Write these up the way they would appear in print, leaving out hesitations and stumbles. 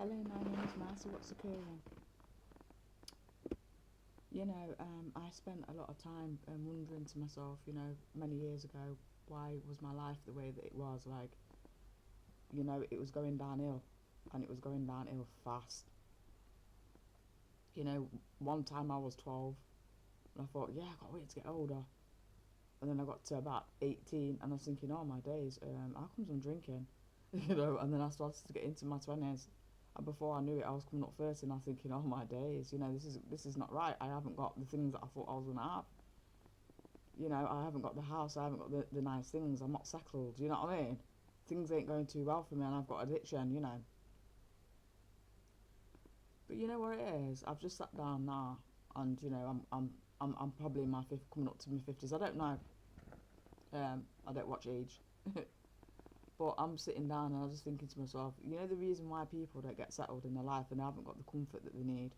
Hello, my name is Marcia. What's occurring? I spent a lot of time wondering to myself, many years ago, why was my life the way that it was? Like, it was going downhill, and it was going downhill fast. One time I was 12, and I thought, yeah, I can't wait to get older. And then I got to about 18, and I was thinking, oh my days, how comes I'm drinking? And then I started to get into my 20s. And before I knew it, I was coming up 30, and I was thinking, oh my days, this is not right. I haven't got the things that I thought I was gonna have. I haven't got the house, I haven't got the nice things. I'm not settled. You know what I mean? Things ain't going too well for me, and I've got addiction. But you know what it is? I've just sat down now, and I'm probably in my fifth, coming up to my 50s. I don't know. I don't watch age. But I'm sitting down and I was just thinking to myself, the reason why people don't get settled in their life and they haven't got the comfort that they need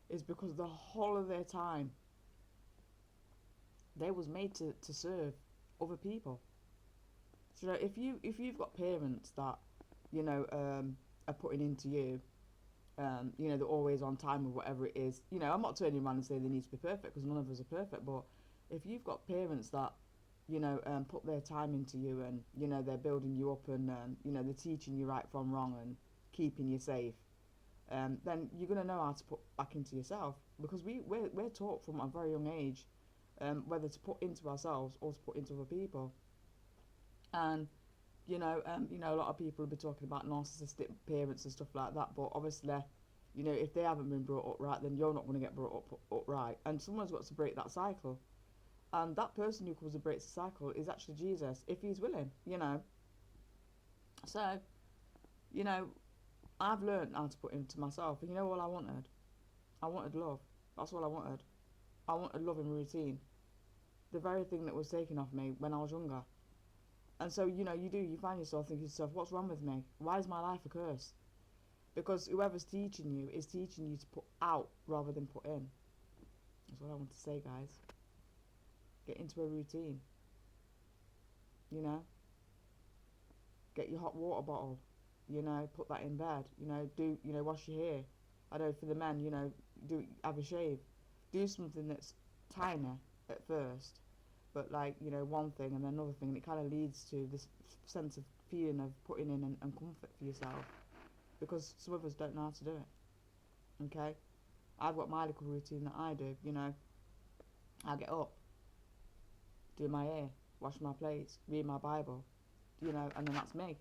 is because the whole of their time they was made to serve other people. So if you've got parents that are putting into you, they're always on time with whatever it is. I'm not turning around and saying they need to be perfect because none of us are perfect. But if you've got parents that put their time into you, and they're building you up, and they're teaching you right from wrong and keeping you safe, then you're gonna know how to put back into yourself, because we're taught from a very young age whether to put into ourselves or to put into other people. And a lot of people will be talking about narcissistic parents and stuff like that, but obviously, if they haven't been brought up right, then you're not going to get brought up right, and someone's got to break that cycle. And that person who comes and breaks the cycle is actually Jesus, if he's willing. So, you know, I've learned how to put into myself, and all I wanted? I wanted love. That's all I wanted. I wanted love and routine. The very thing that was taken off me when I was younger. And so, you find yourself thinking to yourself, what's wrong with me? Why is my life a curse? Because whoever's teaching you is teaching you to put out rather than put in. That's what I want to say, guys. Get into a routine. You know, get your hot water bottle. Put that in bed. Wash your hair. I know for the men, do have a shave. Do something that's tiny at first, but like one thing and then another thing, and it kind of leads to this sense of feeling of putting in and comfort for yourself, because some of us don't know how to do it. Okay, I've got my little routine that I do. I get up, do my hair, wash my plates, read my Bible, and then that's me.